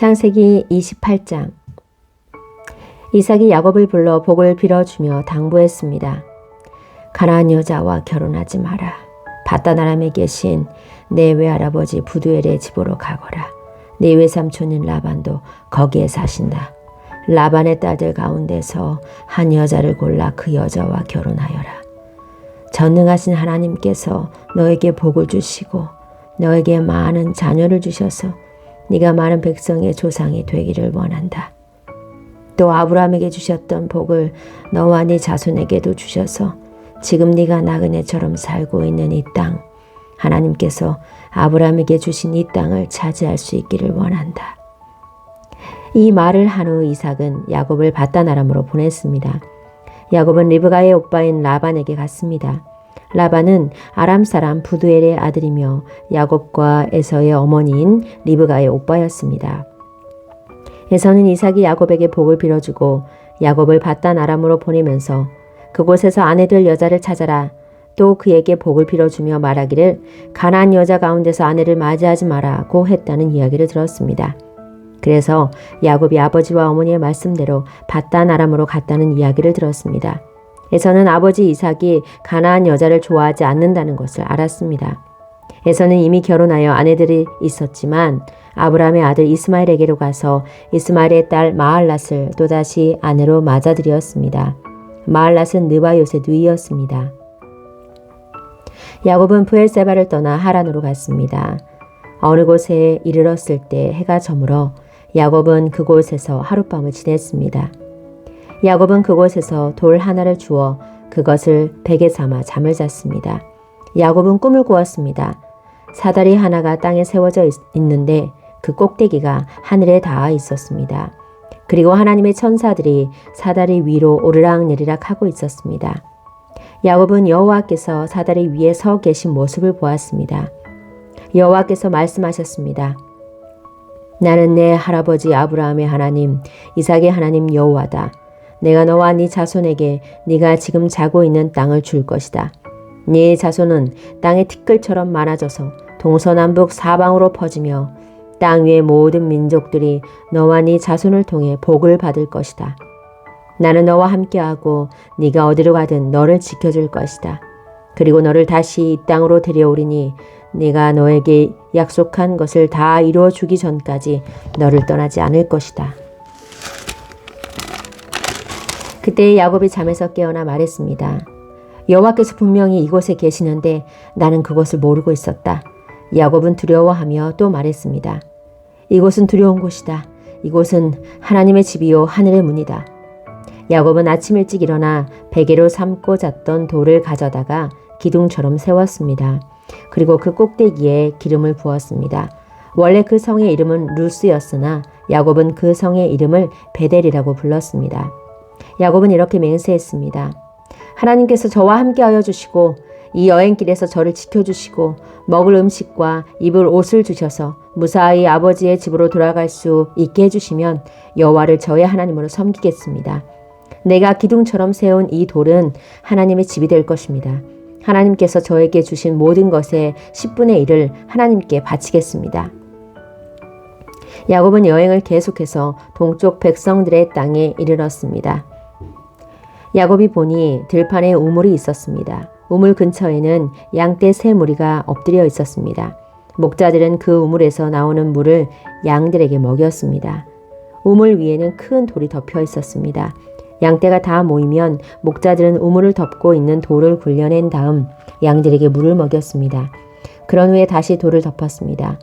창세기 28장. 이삭이 야곱을 불러 복을 빌어주며 당부했습니다. 가나안 여자와 결혼하지 마라. 밧단 아람에 계신 내 외할아버지 부두엘의 집으로 가거라. 네 외삼촌인 라반도 거기에 사신다. 라반의 딸들 가운데서 한 여자를 골라 그 여자와 결혼하여라. 전능하신 하나님께서 너에게 복을 주시고 너에게 많은 자녀를 주셔서 네가 많은 백성의 조상이 되기를 원한다. 또 아브라함에게 주셨던 복을 너와 네 자손에게도 주셔서 지금 네가 나그네처럼 살고 있는 이 땅, 하나님께서 아브라함에게 주신 이 땅을 차지할 수 있기를 원한다. 이 말을 한 후 이삭은 야곱을 밧단 아람으로 보냈습니다. 야곱은 리브가의 오빠인 라반에게 갔습니다. 라반은 아람 사람 부두엘의 아들이며 야곱과 에서의 어머니인 리브가의 오빠였습니다. 에서는 이삭이 야곱에게 복을 빌어주고 야곱을 밧단 아람으로 보내면서 그곳에서 아내 될 여자를 찾아라. 또 그에게 복을 빌어주며 말하기를 가나안 여자 가운데서 아내를 맞이하지 마라고 했다는 이야기를 들었습니다. 그래서 야곱이 아버지와 어머니의 말씀대로 밧단 아람으로 갔다는 이야기를 들었습니다. 에서는 아버지 이삭이 가나안 여자를 좋아하지 않는다는 것을 알았습니다. 에서는 이미 결혼하여 아내들이 있었지만 아브라함의 아들 이스마엘에게로 가서 이스마엘의 딸 마할랏을 또다시 아내로 맞아들였습니다. 마할랏은 느바요의 누이였습니다. 야곱은 브엘세바를 떠나 하란으로 갔습니다. 어느 곳에 이르렀을 때 해가 저물어 야곱은 그곳에서 하룻밤을 지냈습니다. 야곱은 그곳에서 돌 하나를 주어 그것을 베개 삼아 잠을 잤습니다. 야곱은 꿈을 꾸었습니다. 사다리 하나가 땅에 세워져 있는데 그 꼭대기가 하늘에 닿아 있었습니다. 그리고 하나님의 천사들이 사다리 위로 오르락내리락 하고 있었습니다. 야곱은 여호와께서 사다리 위에 서 계신 모습을 보았습니다. 여호와께서 말씀하셨습니다. 나는 내 할아버지 아브라함의 하나님, 이삭의 하나님 여호와다. 내가 너와 네 자손에게 네가 지금 자고 있는 땅을 줄 것이다. 네 자손은 땅의 티끌처럼 많아져서 동서남북 사방으로 퍼지며 땅 위의 모든 민족들이 너와 네 자손을 통해 복을 받을 것이다. 나는 너와 함께하고 네가 어디로 가든 너를 지켜줄 것이다. 그리고 너를 다시 이 땅으로 데려오리니 네가 너에게 약속한 것을 다 이루어 주기 전까지 너를 떠나지 않을 것이다. 그때 야곱이 잠에서 깨어나 말했습니다. 여호와께서 분명히 이곳에 계시는데 나는 그것을 모르고 있었다. 야곱은 두려워하며 또 말했습니다. 이곳은 두려운 곳이다. 이곳은 하나님의 집이요 하늘의 문이다. 야곱은 아침 일찍 일어나 베개로 삼고 잤던 돌을 가져다가 기둥처럼 세웠습니다. 그리고 그 꼭대기에 기름을 부었습니다. 원래 그 성의 이름은 루스였으나 야곱은 그 성의 이름을 베델이라고 불렀습니다. 야곱은 이렇게 맹세했습니다. 하나님께서 저와 함께하여 주시고 이 여행길에서 저를 지켜주시고 먹을 음식과 입을 옷을 주셔서 무사히 아버지의 집으로 돌아갈 수 있게 해주시면 여호와를 저의 하나님으로 섬기겠습니다. 내가 기둥처럼 세운 이 돌은 하나님의 집이 될 것입니다. 하나님께서 저에게 주신 모든 것의 10분의 1을 하나님께 바치겠습니다. 야곱은 여행을 계속해서 동쪽 백성들의 땅에 이르렀습니다. 야곱이 보니 들판에 우물이 있었습니다. 우물 근처에는 양떼 세 무리가 엎드려 있었습니다. 목자들은 그 우물에서 나오는 물을 양들에게 먹였습니다. 우물 위에는 큰 돌이 덮여 있었습니다. 양떼가 다 모이면 목자들은 우물을 덮고 있는 돌을 굴려낸 다음 양들에게 물을 먹였습니다. 그런 후에 다시 돌을 덮었습니다.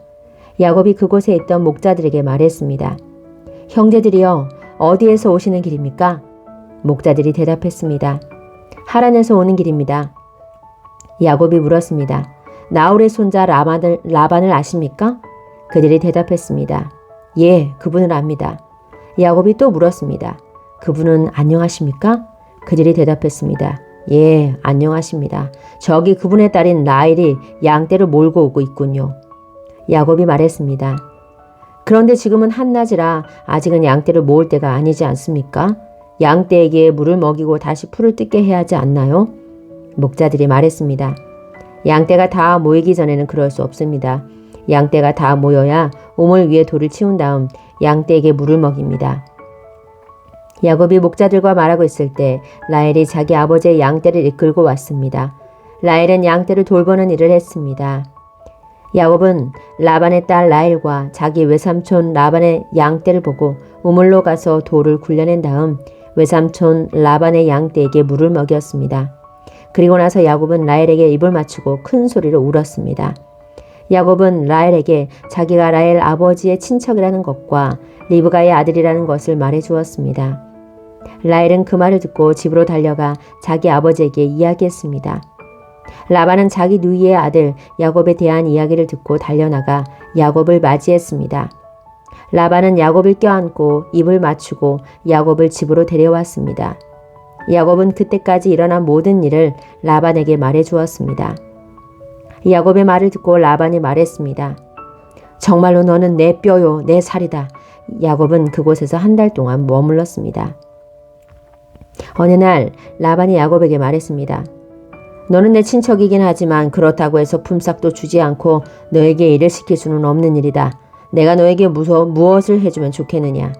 야곱이 그곳에 있던 목자들에게 말했습니다. 형제들이여, 어디에서 오시는 길입니까? 목자들이 대답했습니다. 하란에서 오는 길입니다. 야곱이 물었습니다. 나홀의 손자 라반을 아십니까? 그들이 대답했습니다. 예, 그분을 압니다. 야곱이 또 물었습니다. 그분은 안녕하십니까? 그들이 대답했습니다. 예, 안녕하십니다. 저기 그분의 딸인 라헬이 양떼를 몰고 오고 있군요. 야곱이 말했습니다. 그런데 지금은 한낮이라 아직은 양떼를 모을 때가 아니지 않습니까? 양떼에게 물을 먹이고 다시 풀을 뜯게 해야 하지 않나요? 목자들이 말했습니다. 양떼가 다 모이기 전에는 그럴 수 없습니다. 양떼가 다 모여야 우물 위에 돌을 치운 다음 양떼에게 물을 먹입니다. 야곱이 목자들과 말하고 있을 때 라헬이 자기 아버지의 양떼를 이끌고 왔습니다. 라헬은 양떼를 돌보는 일을 했습니다. 야곱은 라반의 딸 라헬과 자기 외삼촌 라반의 양떼를 보고 우물로 가서 돌을 굴려낸 다음 외삼촌 라반의 양떼에게 물을 먹였습니다. 그리고 나서 야곱은 라헬에게 입을 맞추고 큰 소리로 울었습니다. 야곱은 라헬에게 자기가 라헬 아버지의 친척이라는 것과 리브가의 아들이라는 것을 말해 주었습니다. 라헬은 그 말을 듣고 집으로 달려가 자기 아버지에게 이야기했습니다. 라반은 자기 누이의 아들 야곱에 대한 이야기를 듣고 달려나가 야곱을 맞이했습니다. 라반은 야곱을 껴안고 입을 맞추고 야곱을 집으로 데려왔습니다. 야곱은 그때까지 일어난 모든 일을 라반에게 말해 주었습니다. 야곱의 말을 듣고 라반이 말했습니다. 정말로 너는 내 뼈요 내 살이다. 야곱은 그곳에서 한 달 동안 머물렀습니다. 어느 날 라반이 야곱에게 말했습니다. 너는 내 친척이긴 하지만 그렇다고 해서 품삯도 주지 않고 너에게 일을 시킬 수는 없는 일이다. 내가 너에게 무엇을 해주면 좋겠느냐.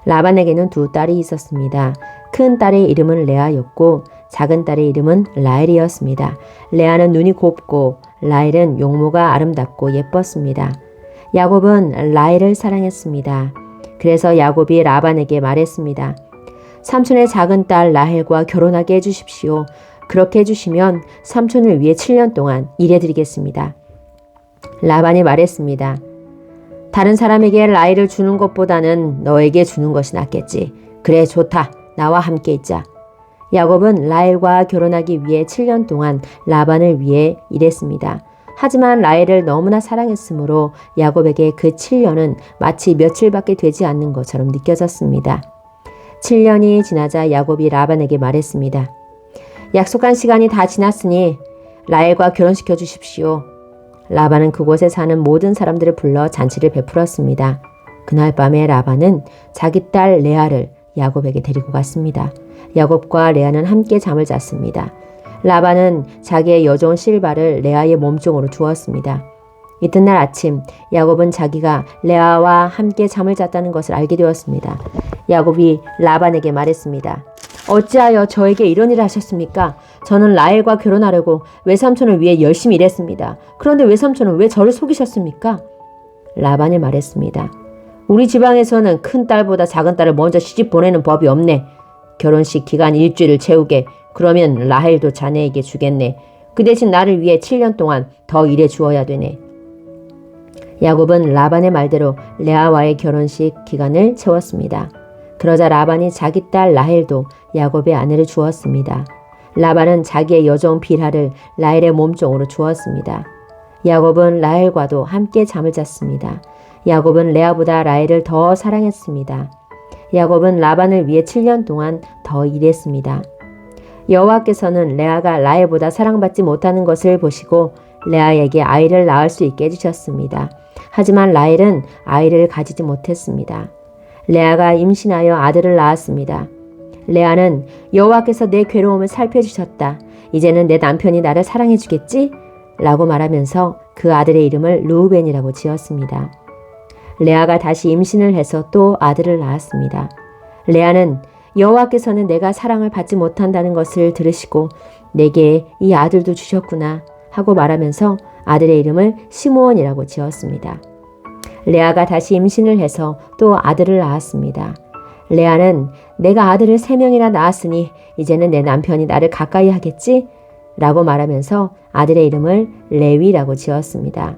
라반에게는 두 딸이 있었습니다. 큰 딸의 이름은 레아였고 작은 딸의 이름은 라헬이었습니다. 레아는 눈이 곱고 라헬은 용모가 아름답고 예뻤습니다. 야곱은 라헬을 사랑했습니다. 그래서 야곱이 라반에게 말했습니다. 삼촌의 작은 딸 라헬과 결혼하게 해주십시오. 그렇게 해주시면 삼촌을 위해 7년 동안 일해드리겠습니다. 라반이 말했습니다. 다른 사람에게 라헬을 주는 것보다는 너에게 주는 것이 낫겠지. 그래 좋다. 나와 함께 있자. 야곱은 라헬과 결혼하기 위해 7년 동안 라반을 위해 일했습니다. 하지만 라헬을 너무나 사랑했으므로 야곱에게 그 7년은 마치 며칠밖에 되지 않는 것처럼 느껴졌습니다. 7년이 지나자 야곱이 라반에게 말했습니다. 약속한 시간이 다 지났으니 라헬과 결혼시켜 주십시오. 라반은 그곳에 사는 모든 사람들을 불러 잔치를 베풀었습니다. 그날 밤에 라반은 자기 딸 레아를 야곱에게 데리고 갔습니다. 야곱과 레아는 함께 잠을 잤습니다. 라반은 자기의 여종 실바를 레아의 몸종으로 두었습니다. 이튿날 아침 야곱은 자기가 레아와 함께 잠을 잤다는 것을 알게 되었습니다. 야곱이 라반에게 말했습니다. 어찌하여 저에게 이런 일을 하셨습니까? 저는 라헬과 결혼하려고 외삼촌을 위해 열심히 일했습니다. 그런데 외삼촌은 왜 저를 속이셨습니까? 라반이 말했습니다. 우리 지방에서는 큰 딸보다 작은 딸을 먼저 시집 보내는 법이 없네. 결혼식 기간 일주일을 채우게. 그러면 라헬도 자네에게 주겠네. 그 대신 나를 위해 7년 동안 더 일해 주어야 되네. 야곱은 라반의 말대로 레아와의 결혼식 기간을 채웠습니다. 그러자 라반이 자기 딸 라헬도 야곱의 아내를 주었습니다. 라반은 자기의 여종 빌하를 라헬의 몸종으로 주었습니다. 야곱은 라헬과도 함께 잠을 잤습니다. 야곱은 레아보다 라헬을 더 사랑했습니다. 야곱은 라반을 위해 7년 동안 더 일했습니다. 여호와께서는 레아가 라헬보다 사랑받지 못하는 것을 보시고 레아에게 아이를 낳을 수 있게 해주셨습니다. 하지만 라헬은 아이를 가지지 못했습니다. 레아가 임신하여 아들을 낳았습니다. 레아는 여호와께서 내 괴로움을 살펴주셨다. 이제는 내 남편이 나를 사랑해 주겠지? 라고 말하면서 그 아들의 이름을 르우벤이라고 지었습니다. 레아가 다시 임신을 해서 또 아들을 낳았습니다. 레아는 여호와께서는 내가 사랑을 받지 못한다는 것을 들으시고 내게 이 아들도 주셨구나 하고 말하면서 아들의 이름을 시므온이라고 지었습니다. 레아가 다시 임신을 해서 또 아들을 낳았습니다. 레아는 내가 아들을 3명이나 낳았으니 이제는 내 남편이 나를 가까이 하겠지? 라고 말하면서 아들의 이름을 레위라고 지었습니다.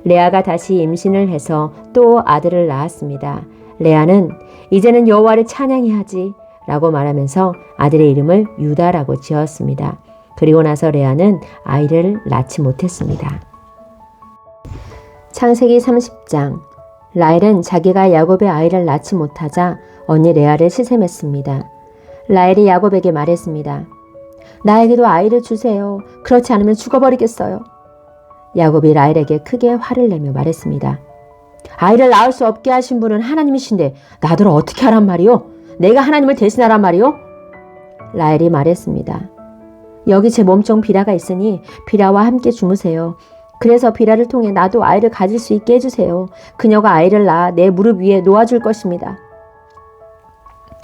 레아가 다시 임신을 해서 또 아들을 낳았습니다. 레아는 이제는 여호와를 찬양해야지 라고 말하면서 아들의 이름을 유다라고 지었습니다. 그리고 나서 레아는 아이를 낳지 못했습니다. 창세기 30장. 라헬은 자기가 야곱의 아이를 낳지 못하자 언니 레아를 시샘했습니다. 라헬이 야곱에게 말했습니다. 나에게도 아이를 주세요. 그렇지 않으면 죽어버리겠어요. 야곱이 라헬에게 크게 화를 내며 말했습니다. 아이를 낳을 수 없게 하신 분은 하나님이신데 나더러 어떻게 하란 말이오? 내가 하나님을 대신하란 말이오? 라헬이 말했습니다. 여기 제 몸종 비라가 있으니 비라와 함께 주무세요. 그래서 비라를 통해 나도 아이를 가질 수 있게 해주세요. 그녀가 아이를 낳아 내 무릎 위에 놓아줄 것입니다.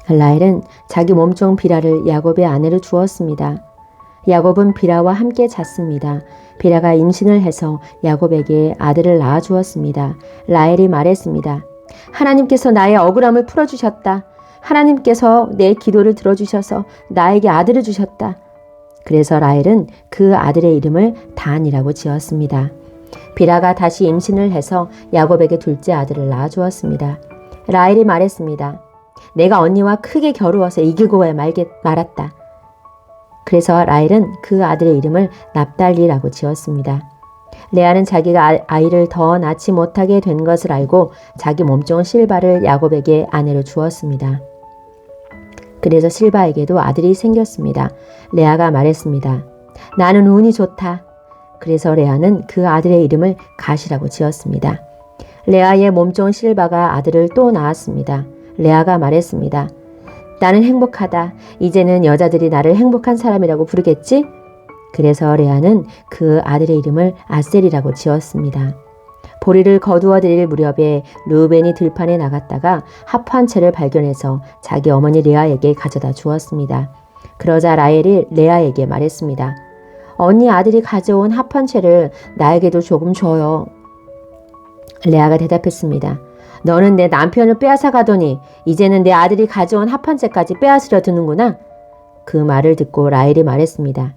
라헬은 자기 몸종 비라를 야곱의 아내로 주었습니다. 야곱은 비라와 함께 잤습니다. 비라가 임신을 해서 야곱에게 아들을 낳아 주었습니다. 라헬이 말했습니다. 하나님께서 나의 억울함을 풀어주셨다. 하나님께서 내 기도를 들어주셔서 나에게 아들을 주셨다. 그래서 라헬은 그 아들의 이름을 단이라고 지었습니다. 비라가 다시 임신을 해서 야곱에게 둘째 아들을 낳아 주었습니다. 라헬이 말했습니다. 내가 언니와 크게 겨루어서 이기고 말았다. 그래서 라헬은 그 아들의 이름을 납달리라고 지었습니다. 레아는 자기가 아이를 더 낳지 못하게 된 것을 알고 자기 몸종 실바를 야곱에게 아내로 주었습니다. 그래서 실바에게도 아들이 생겼습니다. 레아가 말했습니다. 나는 운이 좋다. 그래서 레아는 그 아들의 이름을 갓이라고 지었습니다. 레아의 몸종 실바가 아들을 또 낳았습니다. 레아가 말했습니다. 나는 행복하다. 이제는 여자들이 나를 행복한 사람이라고 부르겠지? 그래서 레아는 그 아들의 이름을 아셀이라고 지었습니다. 보리를 거두어 드릴 무렵에 르우벤이 들판에 나갔다가 합한 채를 발견해서 자기 어머니 레아에게 가져다 주었습니다. 그러자 라헬이 레아에게 말했습니다. 언니 아들이 가져온 합한 채를 나에게도 조금 줘요. 레아가 대답했습니다. 너는 내 남편을 빼앗아 가더니 이제는 내 아들이 가져온 합한 채까지 빼앗으려 드는구나. 그 말을 듣고 라헬이 말했습니다.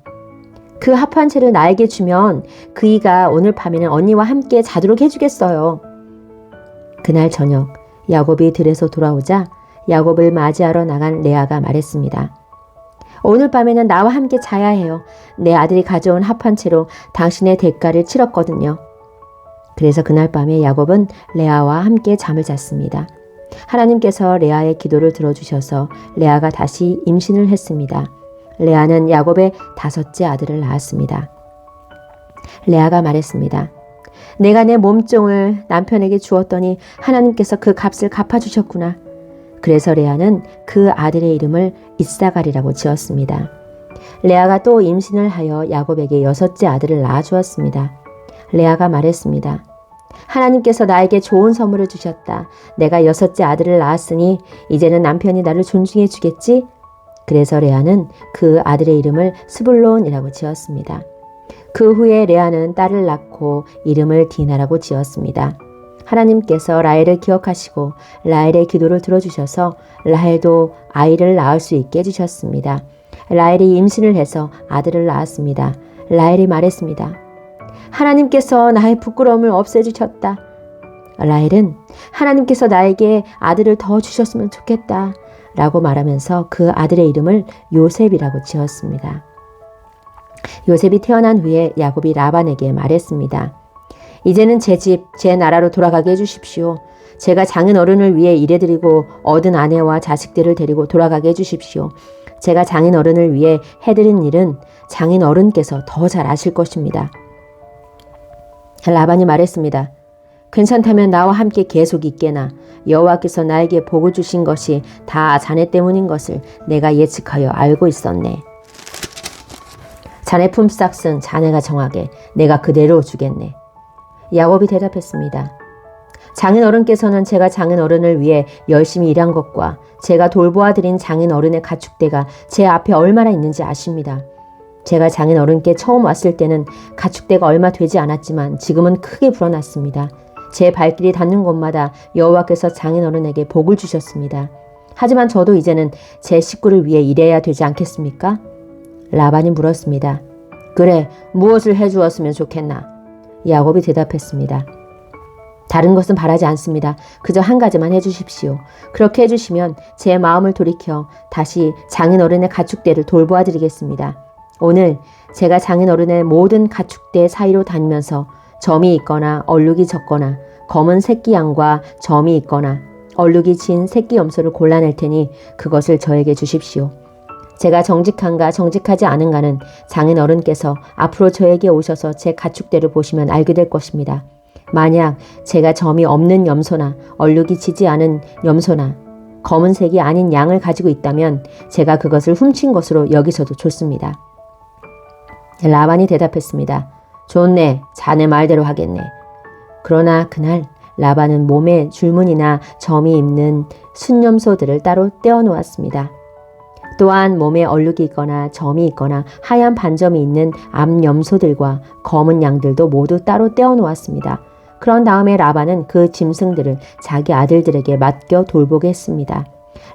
그 합한 채를 나에게 주면 그이가 오늘 밤에는 언니와 함께 자도록 해주겠어요. 그날 저녁 야곱이 들에서 돌아오자 야곱을 맞이하러 나간 레아가 말했습니다. 오늘 밤에는 나와 함께 자야 해요. 내 아들이 가져온 합한 채로 당신의 대가를 치렀거든요. 그래서 그날 밤에 야곱은 레아와 함께 잠을 잤습니다. 하나님께서 레아의 기도를 들어주셔서 레아가 다시 임신을 했습니다. 레아는 야곱의 5째 아들을 낳았습니다. 레아가 말했습니다. 내가 내 몸종을 남편에게 주었더니 하나님께서 그 값을 갚아주셨구나. 그래서 레아는 그 아들의 이름을 이사갈이라고 지었습니다. 레아가 또 임신을 하여 야곱에게 6째 아들을 낳아주었습니다. 레아가 말했습니다. 하나님께서 나에게 좋은 선물을 주셨다. 내가 6째 아들을 낳았으니 이제는 남편이 나를 존중해 주겠지? 그래서 레아는 그 아들의 이름을 스불론이라고 지었습니다. 그 후에 레아는 딸을 낳고 이름을 디나라고 지었습니다. 하나님께서 라헬을 기억하시고 라헬의 기도를 들어주셔서 라헬도 아이를 낳을 수 있게 해주셨습니다. 라헬이 임신을 해서 아들을 낳았습니다. 라헬이 말했습니다. 하나님께서 나의 부끄러움을 없애주셨다. 라헬은 하나님께서 나에게 아들을 더 주셨으면 좋겠다 라고 말하면서 그 아들의 이름을 요셉이라고 지었습니다. 요셉이 태어난 후에 야곱이 라반에게 말했습니다. 이제는 제 집, 제 나라로 돌아가게 해주십시오. 제가 장인 어른을 위해 일해드리고 얻은 아내와 자식들을 데리고 돌아가게 해주십시오. 제가 장인 어른을 위해 해드린 일은 장인 어른께서 더 잘 아실 것입니다. 라반이 말했습니다. 괜찮다면 나와 함께 계속 있게나 여호와께서 나에게 복을 주신 것이 다 자네 때문인 것을 내가 예측하여 알고 있었네. 자네 품삯은 자네가 정하게 내가 그대로 주겠네. 야곱이 대답했습니다. 장인 어른께서는 제가 장인 어른을 위해 열심히 일한 것과 제가 돌보아 드린 장인 어른의 가축대가 제 앞에 얼마나 있는지 아십니다. 제가 장인 어른께 처음 왔을 때는 가축대가 얼마 되지 않았지만 지금은 크게 불어났습니다. 제 발길이 닿는 곳마다 여호와께서 장인 어른에게 복을 주셨습니다. 하지만 저도 이제는 제 식구를 위해 일해야 되지 않겠습니까? 라반이 물었습니다. 그래, 무엇을 해주었으면 좋겠나? 야곱이 대답했습니다. 다른 것은 바라지 않습니다. 그저 한 가지만 해주십시오. 그렇게 해주시면 제 마음을 돌이켜 다시 장인 어른의 가축대를 돌보아 드리겠습니다. 오늘 제가 장인 어른의 모든 가축대 사이로 다니면서 점이 있거나 얼룩이 적거나 검은 새끼 양과 점이 있거나 얼룩이 진 새끼 염소를 골라낼 테니 그것을 저에게 주십시오. 제가 정직한가 정직하지 않은가는 장인 어른께서 앞으로 저에게 오셔서 제 가축대를 보시면 알게 될 것입니다. 만약 제가 점이 없는 염소나 얼룩이 지지 않은 염소나 검은색이 아닌 양을 가지고 있다면 제가 그것을 훔친 것으로 여기서도 좋습니다. 라반이 대답했습니다. 좋네. 자네 말대로 하겠네. 그러나 그날 라반은 몸에 줄무늬나 점이 있는 순염소들을 따로 떼어놓았습니다. 또한 몸에 얼룩이 있거나 점이 있거나 하얀 반점이 있는 암염소들과 검은 양들도 모두 따로 떼어놓았습니다. 그런 다음에 라반은 그 짐승들을 자기 아들들에게 맡겨 돌보게 했습니다.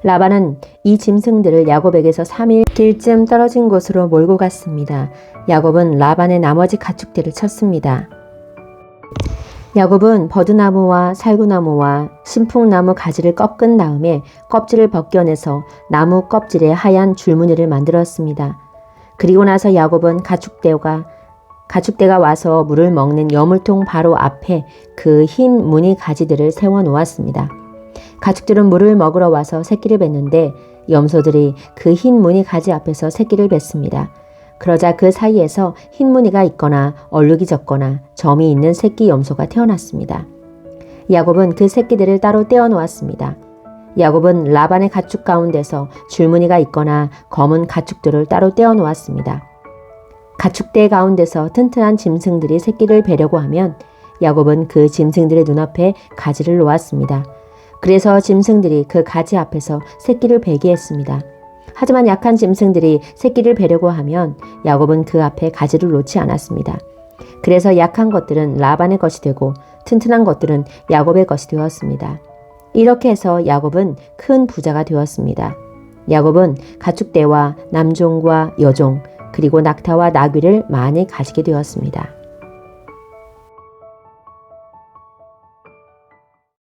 라반은 이 짐승들을 야곱에게서 3일 길쯤 떨어진 곳으로 몰고 갔습니다. 야곱은 라반의 나머지 가축들을 쳤습니다. 야곱은 버드나무와 살구나무와 신풍나무 가지를 꺾은 다음에 껍질을 벗겨내서 나무 껍질에 하얀 줄무늬를 만들었습니다. 그리고 나서 야곱은 가축대가 와서 물을 먹는 여물통 바로 앞에 그 흰 무늬 가지들을 세워 놓았습니다. 가축들은 물을 먹으러 와서 새끼를 뱉는데 염소들이 그 흰 무늬 가지 앞에서 새끼를 뱉습니다. 그러자 그 사이에서 흰 무늬가 있거나 얼룩이 졌거나 점이 있는 새끼 염소가 태어났습니다. 야곱은 그 새끼들을 따로 떼어 놓았습니다. 야곱은 라반의 가축 가운데서 줄무늬가 있거나 검은 가축들을 따로 떼어 놓았습니다. 가축대 가운데서 튼튼한 짐승들이 새끼를 베려고 하면 야곱은 그 짐승들의 눈앞에 가지를 놓았습니다. 그래서 짐승들이 그 가지 앞에서 새끼를 베게 했습니다. 하지만 약한 짐승들이 새끼를 베려고 하면 야곱은 그 앞에 가지를 놓지 않았습니다. 그래서 약한 것들은 라반의 것이 되고 튼튼한 것들은 야곱의 것이 되었습니다. 이렇게 해서 야곱은 큰 부자가 되었습니다. 야곱은 가축대와 남종과 여종 그리고 낙타와 나귀를 많이 가지게 되었습니다.